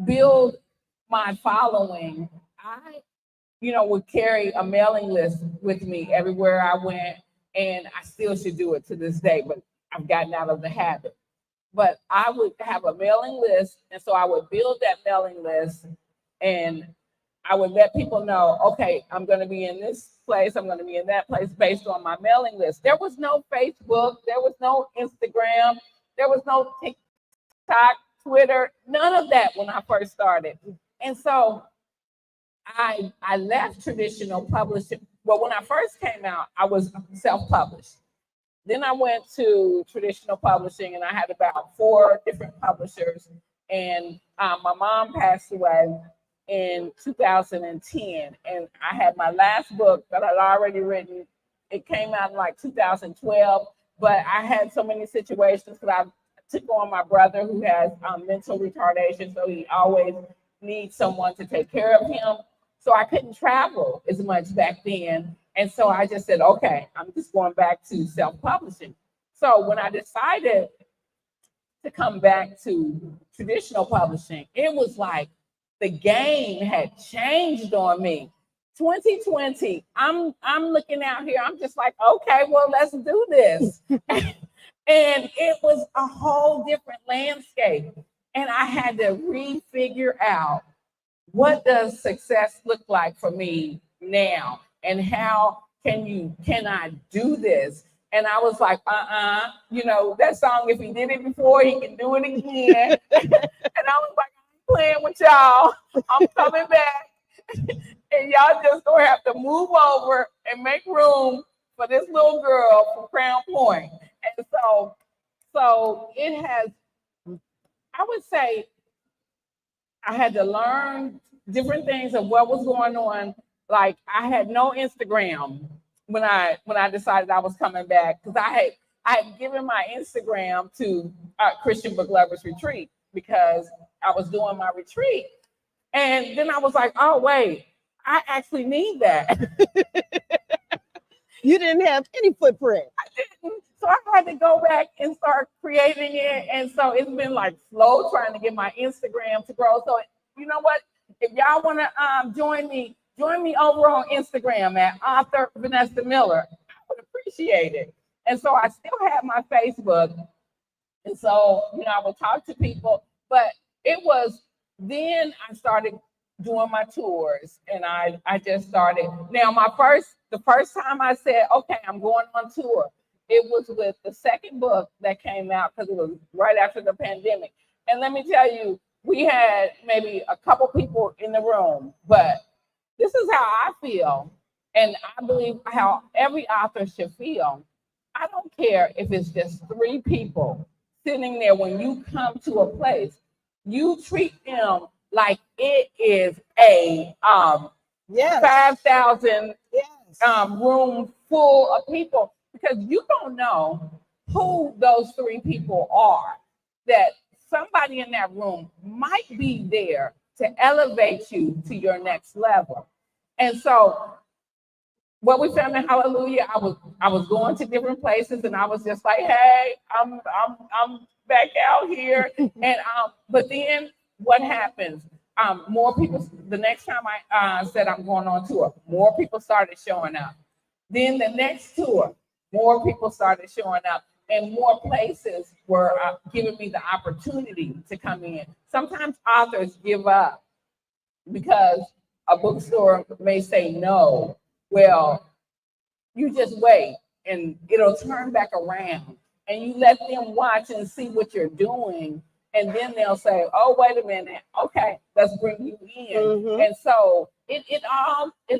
build my following, I, would carry a mailing list with me everywhere I went, and I still should do it to this day, but I've gotten out of the habit. But I would have a mailing list, and so I would build that mailing list, and I would let people know, okay, I'm going to be in this place, I'm going to be in that place based on my mailing list. There was no Facebook, there was no Instagram, there was no TikTok, Twitter, none of that when I first started. And so I left traditional publishing. Well, when I first came out, I was self-published. Then I went to traditional publishing, and I had about 4 different publishers. And my mom passed away in 2010, and I had my last book that I'd already written. It came out in like 2012, but I had so many situations that I took on my brother who has mental retardation, so he always needs someone to take care of him. So I couldn't travel as much back then. And so I just said, okay, I'm just going back to self-publishing. So when I decided to come back to traditional publishing, it was like the game had changed on me. 2020, I'm looking out here, I'm just like, okay, well, let's do this. And it was a whole different landscape. And I had to refigure out, what does success look like for me now? And how can I do this? And I was like, that song, if he did it before, he can do it again. And I was like, I'm playing with y'all. I'm coming back. And y'all just gonna have to move over and make room for this little girl from Crown Point. And so it has, I would say, I had to learn different things of what was going on. Like, I had no Instagram when I decided I was coming back, because I had given my Instagram to Christian Book Lovers Retreat because I was doing my retreat. And then I was like, oh, wait, I actually need that. You didn't have any footprint. I didn't. So I had to go back and start creating it. And so it's been like slow trying to get my Instagram to grow. So you know what? If y'all want to join me over on Instagram at author Vanessa Miller. I would appreciate it. And so I still have my Facebook. And so, I would talk to people. But it was, then I started doing my tours, and I just started. Now, the first time I said, okay, I'm going on tour, it was with the second book that came out, because it was right after the pandemic. And let me tell you, we had maybe a couple people in the room, but this is how I feel, and I believe how every author should feel. I don't care if it's just 3 people sitting there. When you come to a place, you treat them like it is a 5,000 room full of people, because you don't know who those 3 people are. That somebody in that room might be there to elevate you to your next level. And so what we found in Hallelujah, I was going to different places, and I was just like, hey, I'm back out here. And but then what happens? More people, the next time I said I'm going on tour, more people started showing up. Then the next tour, more people started showing up, and more places were giving me the opportunity to come in. Sometimes authors give up because a bookstore may say no. Well, you just wait, and it'll turn back around, and you let them watch and see what you're doing. And then they'll say, oh, wait a minute. Okay, let's bring you in. Mm-hmm. And so it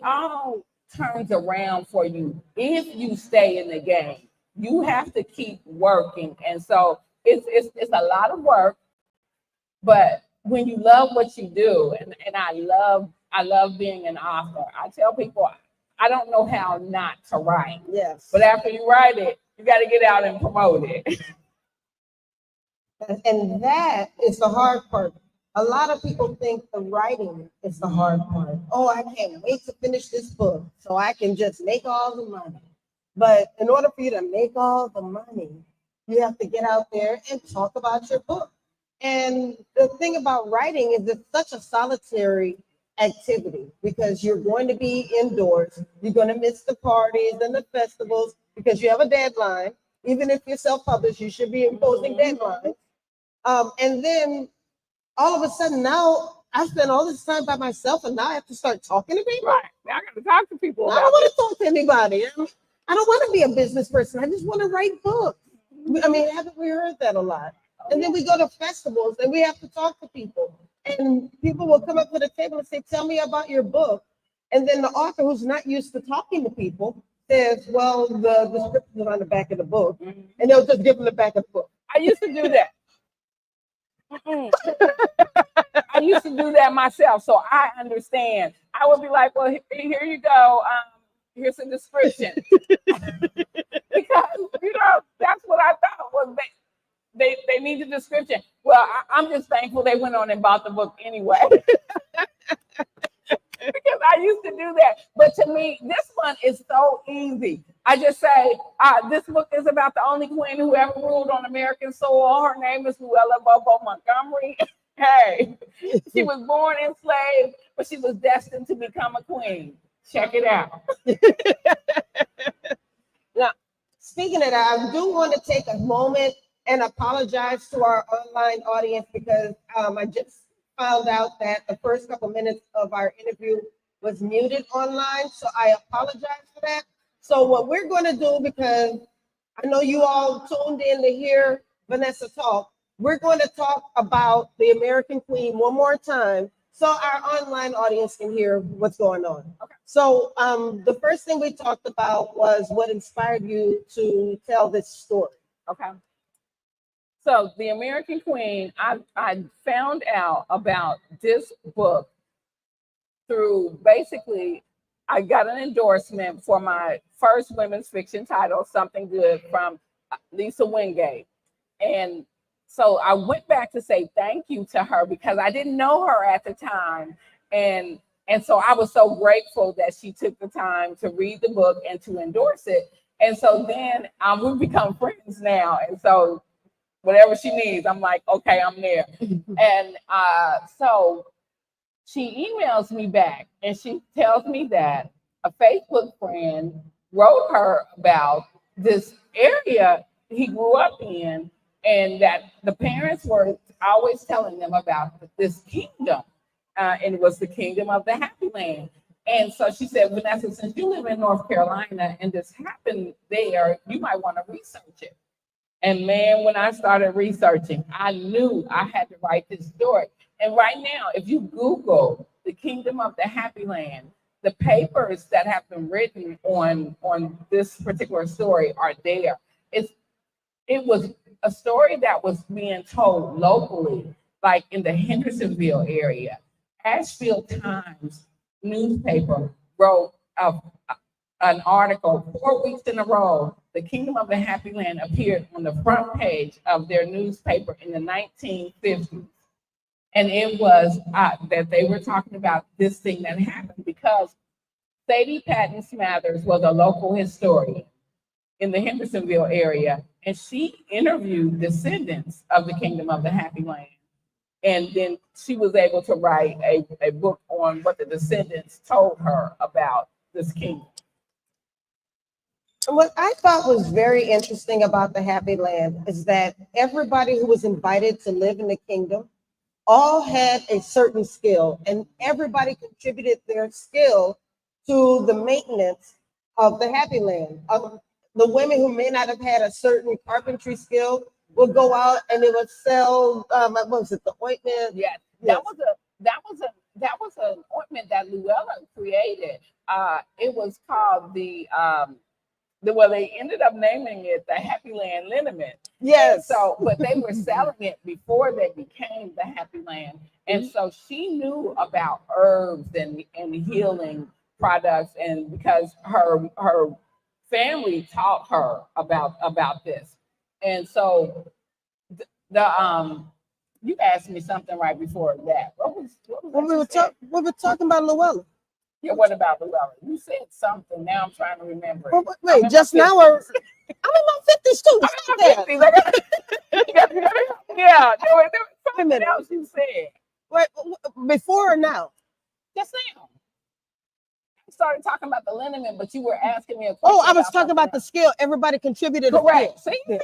all turns around for you if you stay in the game. You have to keep working. And so it's a lot of work. But when you love what you do, and I love being an author. I tell people, I don't know how not to write. Yes. But after you write it, you got to get out and promote it. And that is the hard part. A lot of people think the writing is the hard part. Oh, I can't wait to finish this book so I can just make all the money. But in order for you to make all the money, you have to get out there and talk about your book. And the thing about writing is it's such a solitary activity because you're going to be indoors. You're going to miss the parties and the festivals because you have a deadline. Even if you're self-published, you should be imposing deadlines. And then all of a sudden now I spend all this time by myself and now I have to start talking to people. Right. Now I got to talk to people I about don't want to talk to anybody. I don't want to be a business person. I just want to write books. I mean, haven't we heard that a lot? And then we go to festivals and we have to talk to people. And people will come up to the table and say, tell me about your book. And then the author who's not used to talking to people says, well, the description is on the back of the book. And they'll just give them the back of the book. I used to do that. I used to do that myself, so I understand. I would be like, well, here you go. Here's a description. Because, you know, that's what I thought was they need a description. Well, I'm just thankful they went on and bought the book anyway. Because I used to do that. But to me, this one is so easy. I just say, this book is about the only queen who ever ruled on American soil. Her name is Luella Bobo Montgomery. Hey, she was born enslaved, but she was destined to become a queen. Check it out. Now, speaking of that, I do want to take a moment and apologize to our online audience because I just found out that the first couple minutes of our interview was muted online. So I apologize for that. So what we're going to do, because I know you all tuned in to hear Vanessa talk, we're going to talk about the American Queen one more time so our online audience can hear what's going on. Okay. So the first thing we talked about was what inspired you to tell this story. Okay. So the American Queen, I found out about this book through basically, I got an endorsement for my first women's fiction title, Something Good, from Lisa Wingate. And so I went back to say thank you to her because I didn't know her at the time. And so I was so grateful that she took the time to read the book and to endorse it. And so then we've become friends now. And so whatever she needs, I'm like, okay, I'm there. And so she emails me back and she tells me that a Facebook friend wrote her about this area he grew up in and that the parents were always telling them about this kingdom. And it was the kingdom of the Happy Land. And so she said, Vanessa, since you live in North Carolina and this happened there, you might want to research it. And man, when I started researching, I knew I had to write this story. And right now, if you Google the Kingdom of the Happy Land, the papers that have been written on this particular story are there. It was a story that was being told locally, like in the Hendersonville area. Asheville Times newspaper wrote an article 4 weeks in a row. The Kingdom of the Happy Land appeared on the front page of their newspaper in the 1950s. And it was that they were talking about this thing that happened because Sadie Patton Smathers was a local historian in the Hendersonville area, and she interviewed descendants of the Kingdom of the Happy Land. And then she was able to write a book on what the descendants told her about this kingdom. What I thought was very interesting about the Happy Land is that everybody who was invited to live in the kingdom all had a certain skill, and everybody contributed their skill to the maintenance of the Happy Land. The women who may not have had a certain carpentry skill would go out and they would sell, what was it, the ointment? Yes, that was an ointment that Luella created. It was called well, they ended up naming it the Happy Land Liniment. Yes. So, but they were selling it before they became the Happy Land. And so she knew about herbs and healing products, and because her family taught her about this. And so you asked me something right before that. What was we were talking about Luella. Yeah, what about Luella? You said something. Now I'm trying to remember. Wait, just now or I'm in my 50s too. I'm Stop in my that. 50s. Yeah, there was Wait a something minute. else you said. Wait, before or now? Just now. I started talking about the liniment, but you were asking me a question. Oh, I was talking something about the else. skill. Everybody contributed a Correct. skill. See? Yeah.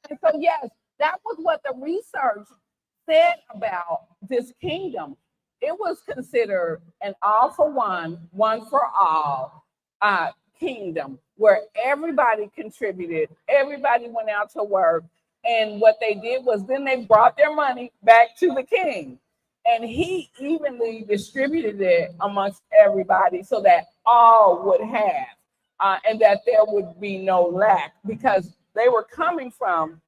And so, yes, that was what the research said about this kingdom. It was considered an all for one for all kingdom where everybody contributed, everybody went out to work. And what they did was then they brought their money back to the king. And he evenly distributed it amongst everybody so that all would have, and that there would be no lack because they were coming from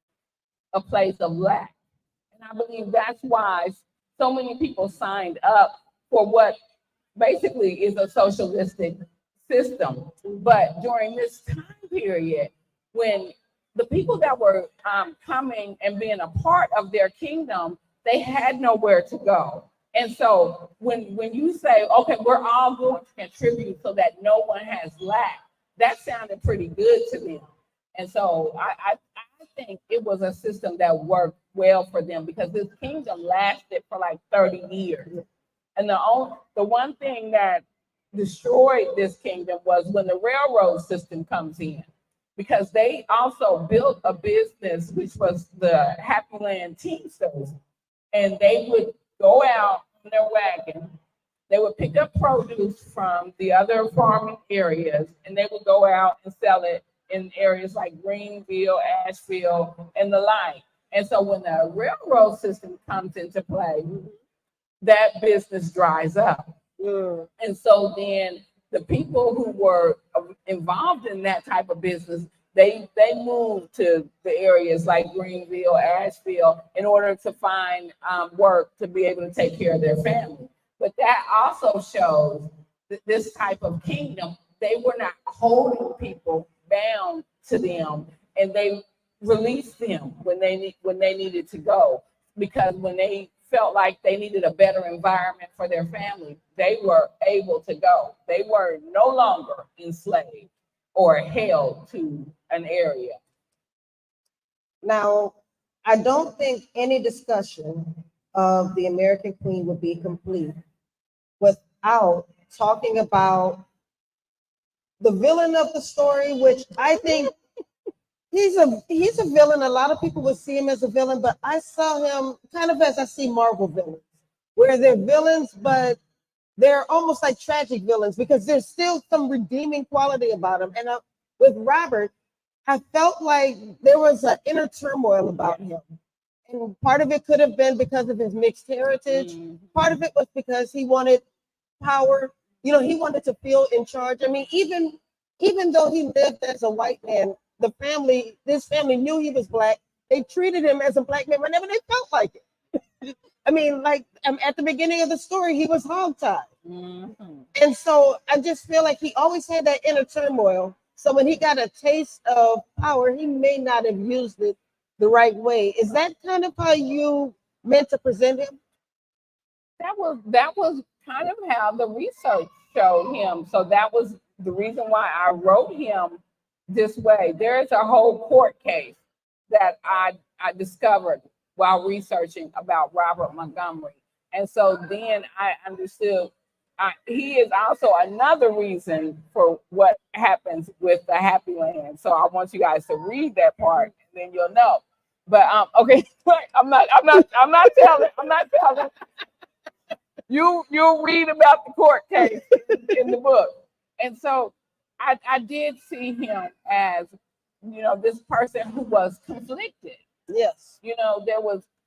a place of lack. And I believe that's why so many people signed up for what basically is a socialistic system. But during this time period, when the people that were coming and being a part of their kingdom, they had nowhere to go. And so when you say, okay, we're all going to contribute so that no one has lack, that sounded pretty good to them. And so I think it was a system that worked well for them because this kingdom lasted for like 30 years. And the one thing that destroyed this kingdom was when the railroad system comes in, because they also built a business, which was the Happy Land Teamsters. And they would go out in their wagon, they would pick up produce from the other farming areas, and they would go out and sell it in areas like Greenville, Asheville, and the like. And so when the railroad system comes into play, that business dries up. And so then the people who were involved in that type of business, they moved to the areas like Greenville, Asheville, in order to find work to be able to take care of their family. But that also shows that this type of kingdom, they were not holding people bound to them, and they released them when they needed to go, because when they felt like they needed a better environment for their family, they were able to go. They were no longer enslaved or held to an area. Now, I don't think any discussion of the American Queen would be complete without talking about the villain of the story, which I think he's a villain. A lot of people would see him as a villain, but I saw him kind of as I see Marvel villains, where they're villains, but they're almost like tragic villains because there's still some redeeming quality about him. And with Robert, I felt like there was an inner turmoil about him. And part of it could have been because of his mixed heritage. Part of it was because he wanted power. You know, he wanted to feel in charge. I mean, even though he lived as a white man, this family knew he was Black. They treated him as a Black man whenever they felt like it. I mean, like at the beginning of the story, he was hogtied. And so I just feel like he always had that inner turmoil. So when he got a taste of power, he may not have used it the right way. Is that kind of how you meant to present him? That was kind of how the research showed him. So that was the reason why I wrote him this way. There is a whole court case that I discovered while researching about Robert Montgomery. And so then I understood he is also another reason for what happens with the Happy Land. So I want you guys to read that part, and then you'll know. But okay, I'm not telling. You'll read about the court case in the book. And so I did see him as, this person who was conflicted. Yes.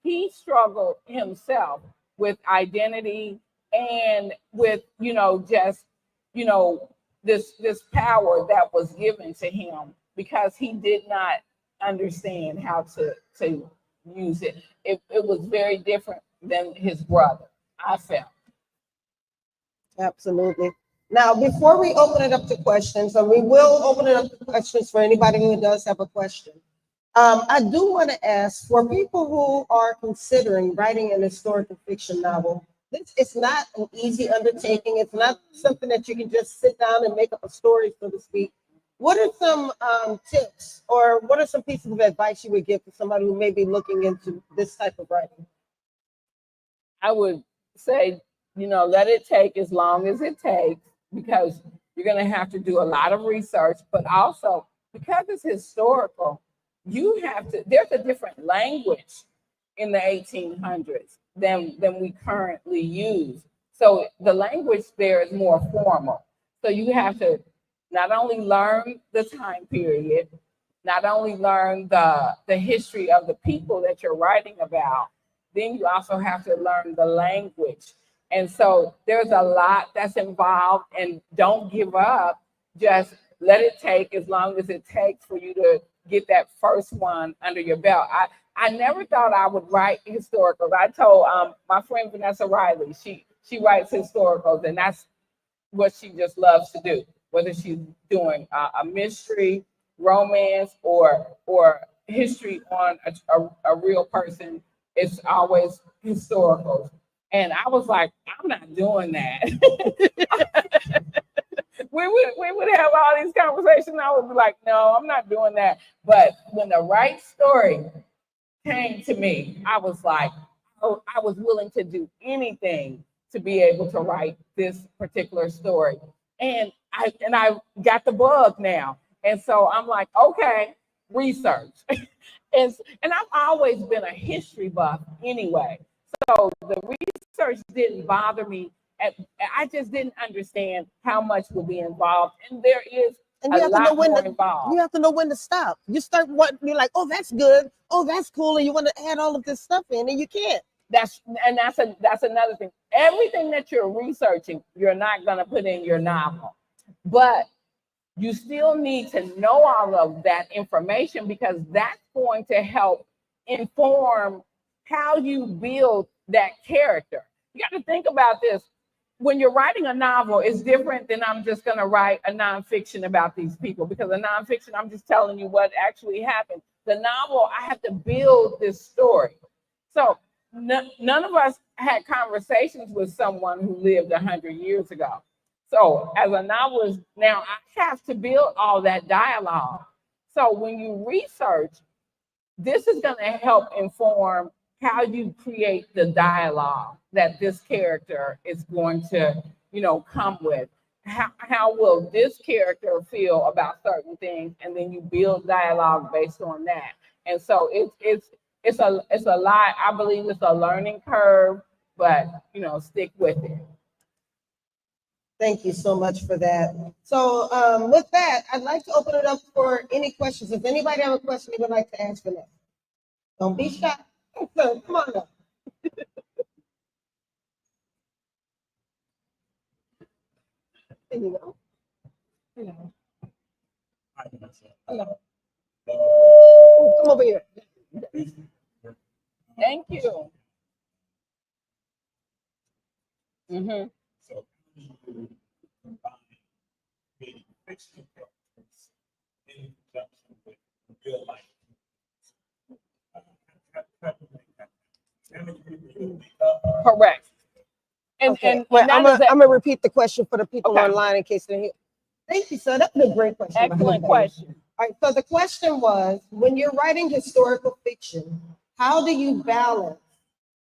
He struggled himself with identity and with, this power that was given to him because he did not understand how to use it. It was very different than his brother, I felt. Absolutely. Now, before we open it up to questions, and we will open it up to questions for anybody who does have a question, I do want to ask for people who are considering writing an historical fiction novel. It's not an easy undertaking. It's not something that you can just sit down and make up a story, so to speak. What are some tips, or what are some pieces of advice you would give to somebody who may be looking into this type of writing? I would say, let it take as long as it takes, because you're going to have to do a lot of research, but also because it's historical, there's a different language in the 1800s than we currently use. So the language there is more formal. So you have to not only learn the time period, not only learn the history of the people that you're writing about, then you also have to learn the language. And so there's a lot that's involved, and don't give up. Just let it take as long as it takes for you to get that first one under your belt. I never thought I would write historicals. I told my friend Vanessa Riley, she writes historicals, and that's what she just loves to do, whether she's doing a mystery, romance, or history on a real person. It's always historicals. And I was like, I'm not doing that. we would have all these conversations. I would be like, no, I'm not doing that. But when the right story came to me, I was like, oh, I was willing to do anything to be able to write this particular story. And I got the bug now. And so I'm like, okay, research. and I've always been a history buff anyway. So the research didn't bother me. I just didn't understand how much would be involved. And there is and you a have to know lot when more to, involved. you have to know when to stop. You start what you're like, oh, that's good, oh, that's cool, and you want to add all of this stuff in, and you can't. That's another thing. Everything that you're researching, you're not going to put in your novel, but you still need to know all of that information, because that's going to help inform how you build that character. You got to think about this. When you're writing a novel, it's different than I'm just going to write a nonfiction about these people, because a nonfiction, I'm just telling you what actually happened. The novel, I have to build this story. So none of us had conversations with someone who lived 100 years ago. So as a novelist, now I have to build all that dialogue. So when you research, this is going to help inform how you create the dialogue that this character is going to, come with. How will this character feel about certain things? And then you build dialogue based on that. And so it's a lot. I believe it's a learning curve, but stick with it. Thank you so much for that. So with that, I'd like to open it up for any questions. If anybody have a question they would like to ask Vanessa, don't be shy. So, come on up. There you go. Hello. Hello. Oh, come over here. Thank you. Mm-hmm. So you combine creating fictional characters in conjunction with real life. Correct. And I'm gonna repeat the question for the people online in case they hear. Thank you, sir. That's a great question. Excellent question. All right. So the question was, when you're writing historical fiction, how do you balance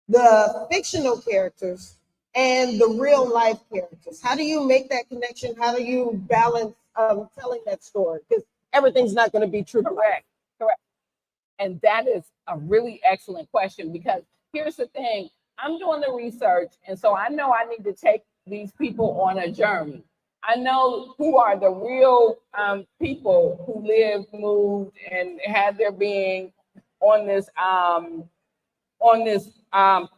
the fictional characters and the real life characters? How do you make that connection? How do you balance telling that story? Because everything's not going to be true. Correct. And that is a really excellent question, because here's the thing. I'm doing the research, and so I know I need to take these people on a journey. I know who are the real people who lived, moved, and had their being on this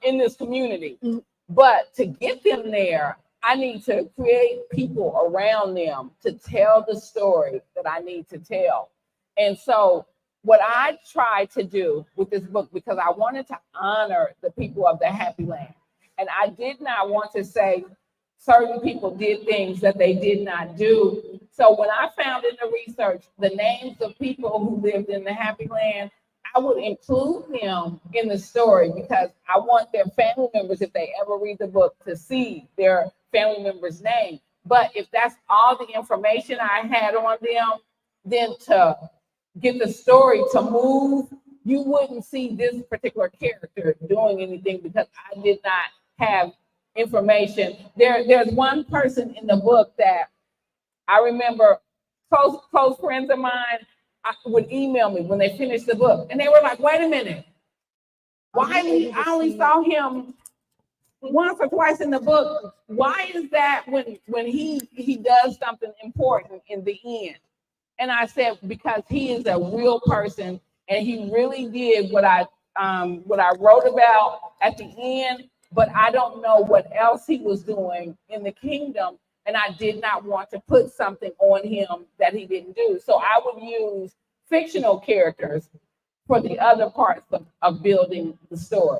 in this community. Mm-hmm. But to get them there, I need to create people around them to tell the story that I need to tell. And so what I tried to do with this book, because I wanted to honor the people of the Happy Land, and I did not want to say certain people did things that they did not do. So when I found in the research the names of people who lived in the Happy Land, I would include them in the story, because I want their family members, if they ever read the book, to see their family member's name. But if that's all the information I had on them, then to get the story to move, you wouldn't see this particular character doing anything because I did not have information. There's one person in the book that I remember close friends of mine would email me when they finished the book, and they were like, "Wait a minute, I only saw him once or twice in the book. Why is that when he does something important in the end?" And I said, because he is a real person, and he really did what I wrote about at the end, but I don't know what else he was doing in the kingdom. And I did not want to put something on him that he didn't do. So I would use fictional characters for the other parts of building the story.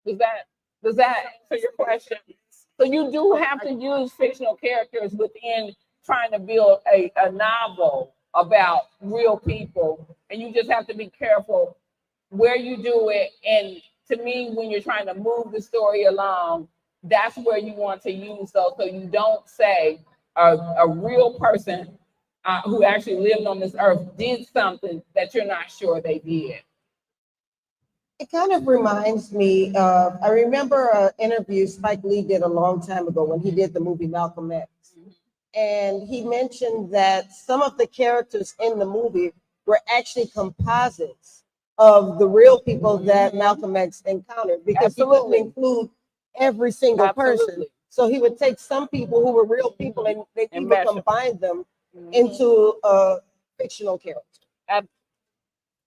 Does that answer your question? So you do have to use fictional characters within trying to build a novel about real people. And you just have to be careful where you do it. And to me, when you're trying to move the story along, that's where you want to use those. So you don't say a real person who actually lived on this earth did something that you're not sure they did. It kind of reminds me of, I remember an interview Spike Lee did a long time ago when he did the movie Malcolm X. And he mentioned that some of the characters in the movie were actually composites of the real people that Malcolm X encountered, because he couldn't include every single person. So he would take some people who were real people and he would combine them into a fictional character.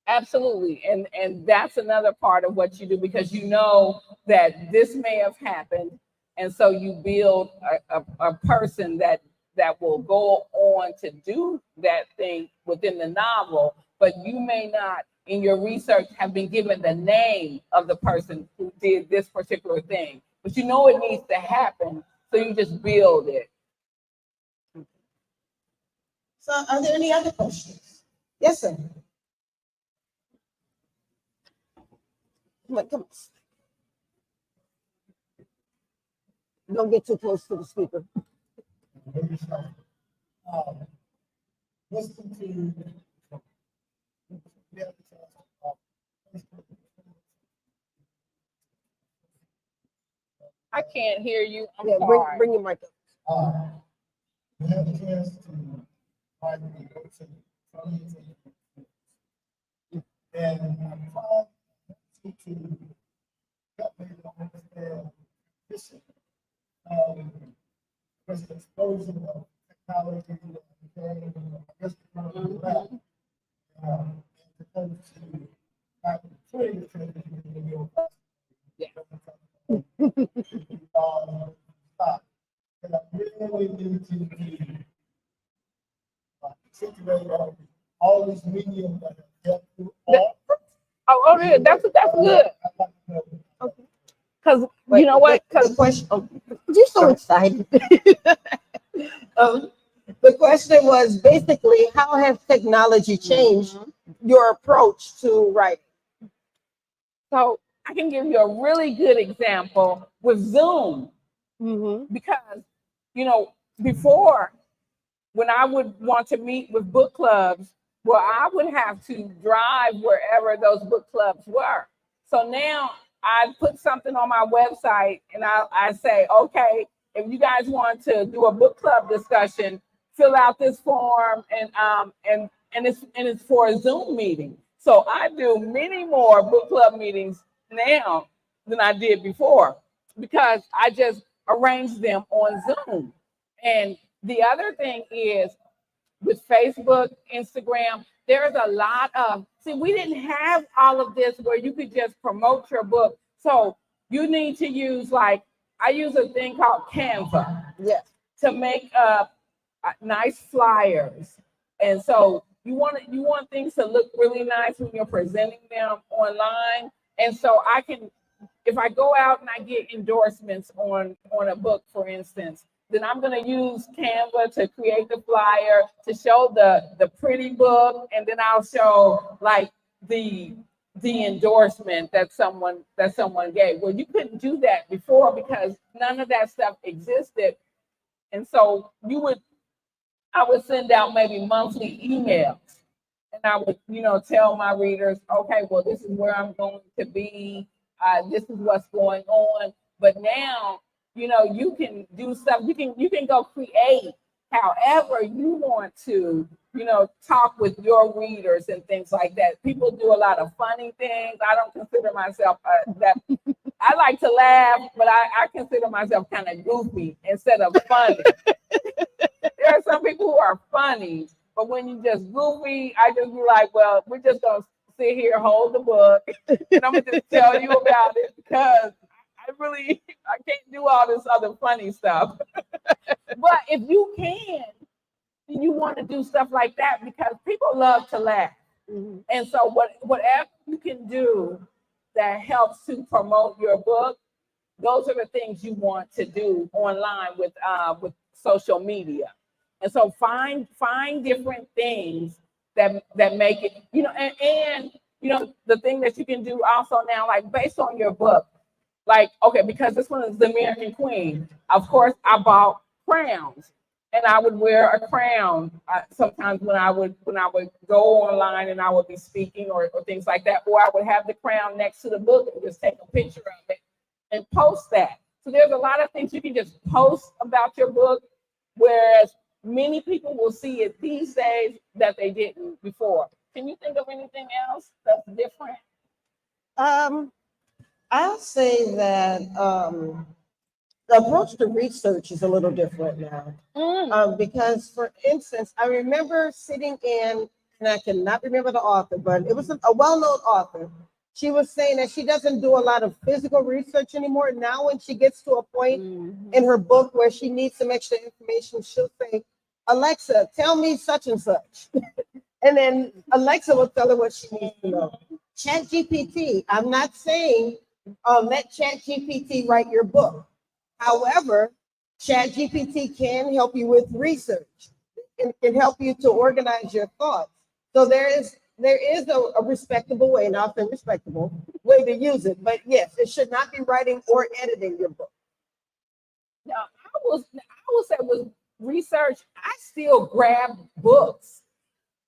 Absolutely. And that's another part of what you do, because you know that this may have happened. And so you build a person that will go on to do that thing within the novel, but you may not, in your research, have been given the name of the person who did this particular thing. But you know it needs to happen, so you just build it. So are there any other questions? Yes, sir. Come on. Don't get too close to the speaker. Listen to I can't hear you. I'm Yeah, sorry. bring your mic up. you have a chance to write the notes and I'm trying to help me to understand this because the explosion of technology and I guess the to come to putting the transition in your and I really need to be situated on all these mediums that have helped you all. Oh, yeah, that's good. Because you know what? Because the question, you're so excited. The question was basically, how has technology changed your approach to writing? So I can give you a really good example with Zoom, because, before, when I would want to meet with book clubs, well, I would have to drive wherever those book clubs were. So now I put something on my website and I say, okay, if you guys want to do a book club discussion, fill out this form and it's for a Zoom meeting. So I do many more book club meetings now than I did before, because I just arrange them on Zoom. And the other thing is, with Facebook, Instagram, there's a lot of, we didn't have all of this where you could just promote your book. So you need to use, I use a thing called Canva to make nice flyers. And so you want things to look really nice when you're presenting them online. And so if I go out and I get endorsements on a book, for instance, then I'm going to use Canva to create the flyer, to show the pretty book, and then I'll show the endorsement that someone gave. Well, you couldn't do that before because none of that stuff existed. And so you would I would send out maybe monthly emails. And I would, tell my readers, okay, well, this is where I'm going to be. This is what's going on. But now, you can do stuff. You can go create however you want to, talk with your readers and things like that. People do a lot of funny things. I don't consider myself that. I like to laugh, but I consider myself kind of goofy instead of funny. There are some people who are funny, but when you just goofy, I just be like, well, we're just gonna sit here, hold the book, and I'm gonna just tell you about it because I can't do all this other funny stuff. But if you can, you want to do stuff like that because people love to laugh. Mhm. And so whatever you can do that helps to promote your book, those are the things you want to do online with social media. And so find different things that make it, and the thing that you can do also now, like based on your book, like, okay, because this one is the American Queen. Of course, I bought crowns, and I would wear a crown sometimes when I would go online and I would be speaking or things like that, or I would have the crown next to the book and just take a picture of it and post that. So there's a lot of things you can just post about your book, whereas many people will see it these days that they didn't before. Can you think of anything else that's different? I'll say that the approach to research is a little different now. Because, for instance, I remember sitting in, and I cannot remember the author, but it was a well-known author. She was saying that she doesn't do a lot of physical research anymore. Now, when she gets to a point in her book where she needs some extra information, she'll say, Alexa, tell me such and such. And then Alexa will tell her what she needs to know. ChatGPT, I'm not saying let ChatGPT write your book. However, ChatGPT can help you with research. It can help you to organize your thoughts. So there is a respectable way, and often respectable way to use it. But yes, it should not be writing or editing your book. Now, I will say with research, I still grab books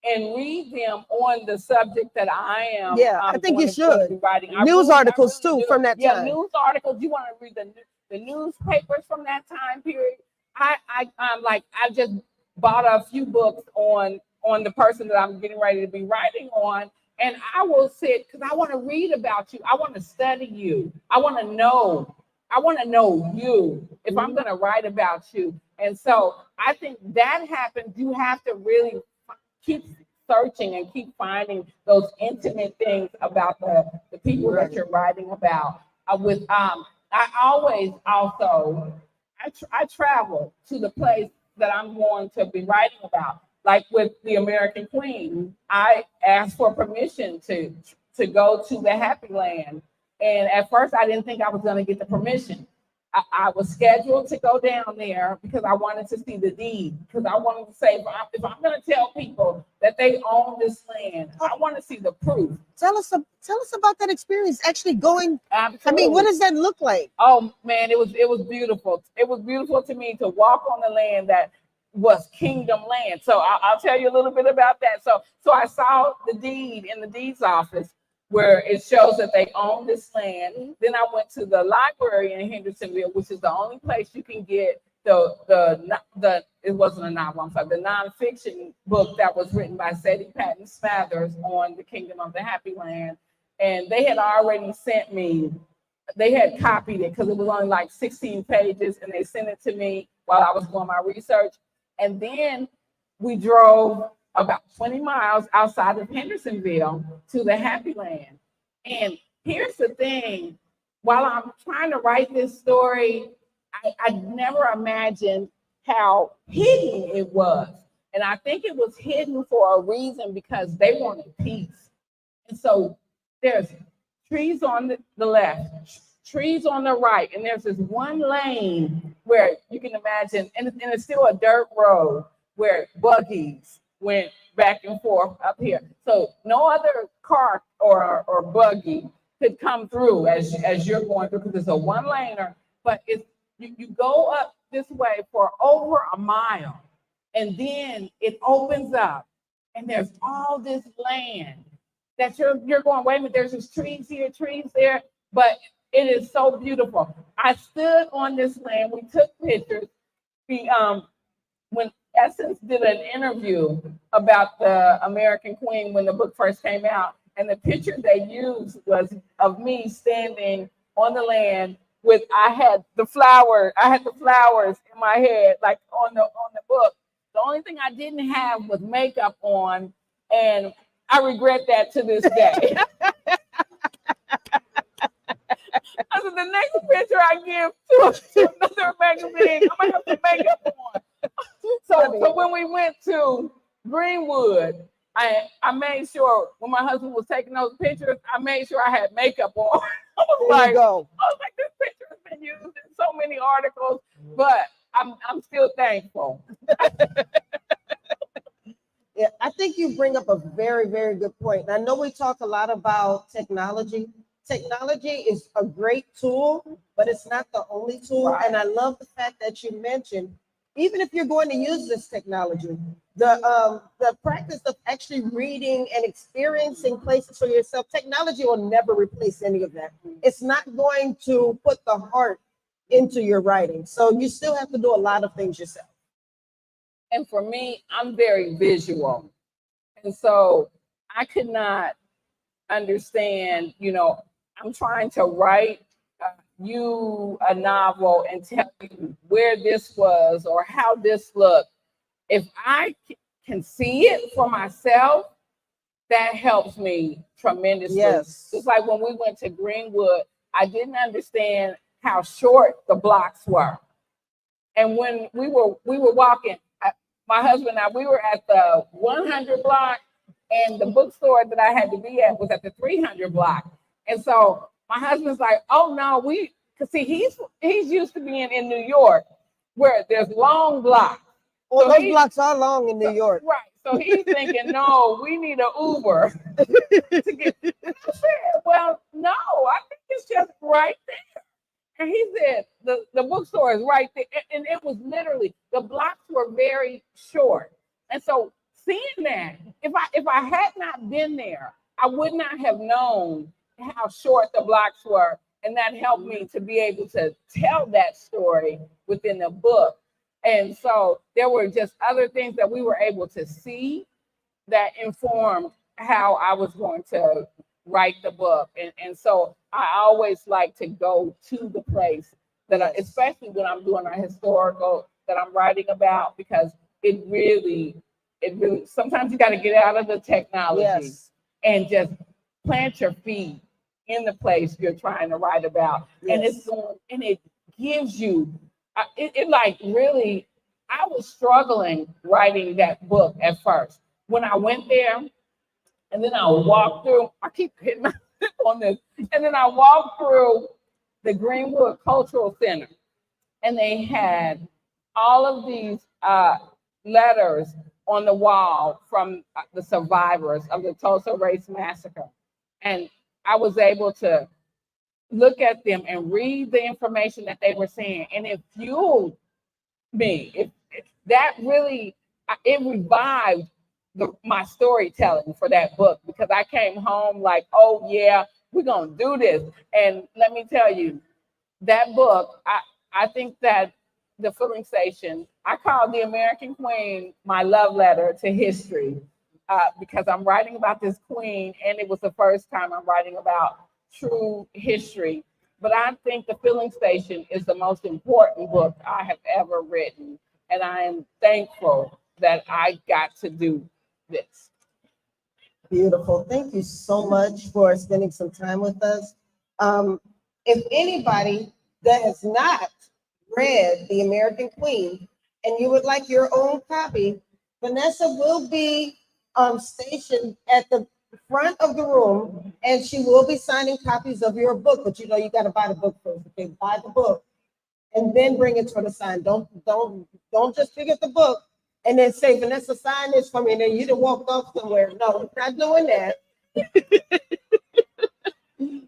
and read them on the subject that I am. Yeah, I think you should. Writing. News articles really too do. from that time. Yeah, news articles. You want to read the newspapers from that time period. I just bought a few books on the person that I'm getting ready to be writing on, and I will sit because I want to read about you. I want to study you. I want to know you if I'm going to write about you. And so I think that happens. You have to really keep searching and keep finding those intimate things about the people that you're writing about. I always also I travel to the place that I'm going to be writing about. Like with the American Queen, I asked for permission to go to the Happy Land. And at first, I didn't think I was going to get the permission. I was scheduled to go down there because I wanted to see the deed. Because I wanted to say, if I'm going to tell people that they own this land, I want to see the proof. Tell us about that experience. Actually going. Absolutely. I mean, what does that look like? Oh man, it was beautiful. It was beautiful to me to walk on the land that was kingdom land. So I'll tell you a little bit about that. So I saw the deed in the deeds office where it shows that they own this land. Then I went to the library in Hendersonville, which is the only place you can get the it wasn't a novel, I'm sorry, the nonfiction book that was written by Sadie Patton Smathers on the Kingdom of the Happy Land. And they had already sent me, they had copied it because it was only like 16 pages, and they sent it to me while I was doing my research. And then we drove about 20 miles outside of Hendersonville to the Happy Land. And here's the thing, while I'm trying to write this story, I never imagined how hidden it was. And I think it was hidden for a reason because they wanted peace. And so there's trees on the left, trees on the right, and there's this one lane where you can imagine, and it's still a dirt road where buggies went back and forth up here. So no other car or buggy could come through as you're going through because it's a one-laner, but you go up this way for over a mile. And then it opens up and there's all this land that you're going, wait a minute, there's just trees here, trees there, but it is so beautiful. I stood on this land, we took pictures. When Essence did an interview about the American Queen when the book first came out, and the picture they used was of me standing on the land with I had the flowers in my head, like on the book. The only thing I didn't have was makeup on, and I regret that to this day. I said, the next picture I give to another magazine, I'm gonna have some makeup on. So when we went to Greenwood, I made sure when my husband was taking those pictures, I made sure I had makeup on. I was like, this picture has been used in so many articles, but I'm still thankful. Yeah, I think you bring up a very, very good point. And I know we talk a lot about technology. Technology is a great tool, but it's not the only tool. Right. And I love the fact that you mentioned, even if you're going to use this technology, the practice of actually reading and experiencing places for yourself, technology will never replace any of that. It's not going to put the heart into your writing. So you still have to do a lot of things yourself. And for me, I'm very visual. And so I could not understand, I'm trying to write you a novel and tell you where this was or how this looked. If I can see it for myself, that helps me tremendously. Yes. Just like when we went to Greenwood, I didn't understand how short the blocks were. And when we were walking, my husband and I, we were at the 100 block, and the bookstore that I had to be at was at the 300 block. And so my husband's like, oh no, because see, he's used to being in New York where there's long blocks. Well, those blocks are long in New York. Right. So he's thinking, no, we need an Uber to get. I said, well, no, I think it's just right there. And he said, the bookstore is right there. And it was literally, the blocks were very short. And so seeing that, if I had not been there, I would not have known how short the blocks were. And that helped me to be able to tell that story within the book. And so there were just other things that we were able to see that informed how I was going to write the book. And so I always like to go to the place that especially when I'm doing a historical that I'm writing about, because it really, sometimes you got to get out of the technology and just plant your feet in the place you're trying to write about. Yes. And it gives you, it like really, I was struggling writing that book at first. When I went there, and then I walked through, I keep hitting my hip on this, and then I walked through the Greenwood Cultural Center, and they had all of these letters on the wall from the survivors of the Tulsa Race Massacre. And I was able to look at them and read the information that they were saying, and it fueled me. That really, it revived my storytelling for that book, because I came home like, oh yeah, we're gonna do this. And let me tell you, that book, I think that the filling station, I call the American Queen my love letter to history, because I'm writing about this queen, and it was the first time I'm writing about true history. But I think the filling station is the most important book I have ever written, and I am thankful that I got to do this. Beautiful. Thank you so much for spending some time with us. If anybody that has not read The American Queen and you would like your own copy, Vanessa will be stationed at the front of the room, and she will be signing copies of your book. But you got to buy the book first. Okay, buy the book and then bring it to her to sign. Don't just pick up the book and then say, Vanessa, sign this for me, and then you done walked off somewhere. No, we're not doing that.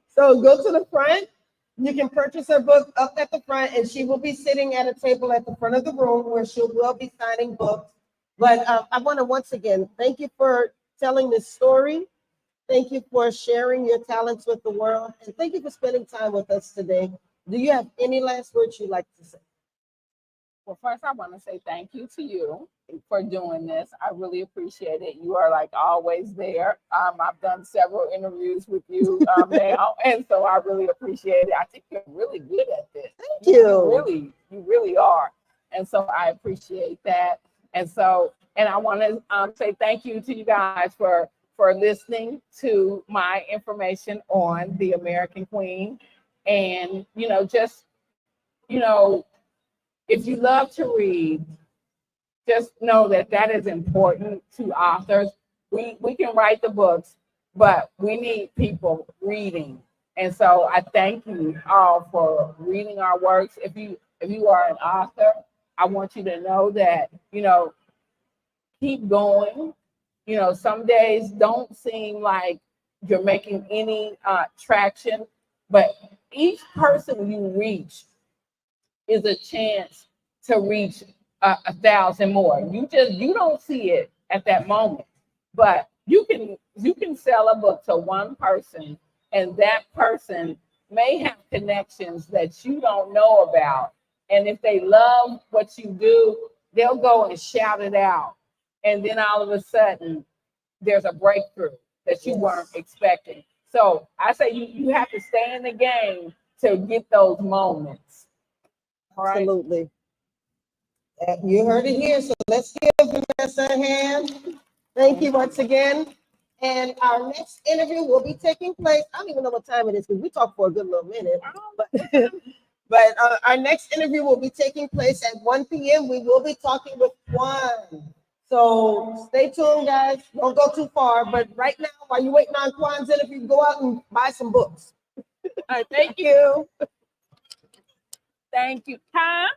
So go to the front. You can purchase her book up at the front, and she will be sitting at a table at the front of the room where she will be signing books. But I want to once again thank you for telling this story. Thank you for sharing your talents with the world. And thank you for spending time with us today. Do you have any last words you'd like to say? Well, first, I want to say thank you to you for doing this. I really appreciate it. You are like always there. I've done several interviews with you now, and so I really appreciate it. I think you're really good at this. Thank you. You really are. And so I appreciate that. And I want to say thank you to you guys for listening to my information on the American Queen. And, if you love to read, just know that is important to authors. We can write the books, but we need people reading. And so I thank you all for reading our works. If you are an author, I want you to know that, keep going. Some days don't seem like you're making any traction, but each person you reach is a chance to reach 1,000 more. You don't see it at that moment, but you can sell a book to one person, and that person may have connections that you don't know about. And if they love what you do, they'll go and shout it out. And then all of a sudden, there's a breakthrough that you weren't expecting. So I say you have to stay in the game to get those moments. Right. Absolutely. You heard it here, so let's give Vanessa a hand. Thank you once again. And our next interview will be taking place. I don't even know what time it is because we talked for a good little minute. But our next interview will be taking place at 1 p.m. We will be talking with Juan. So stay tuned, guys. Don't go too far. But right now, while you're waiting on Juan's interview, go out and buy some books. All right, thank you. Thank you. Huh?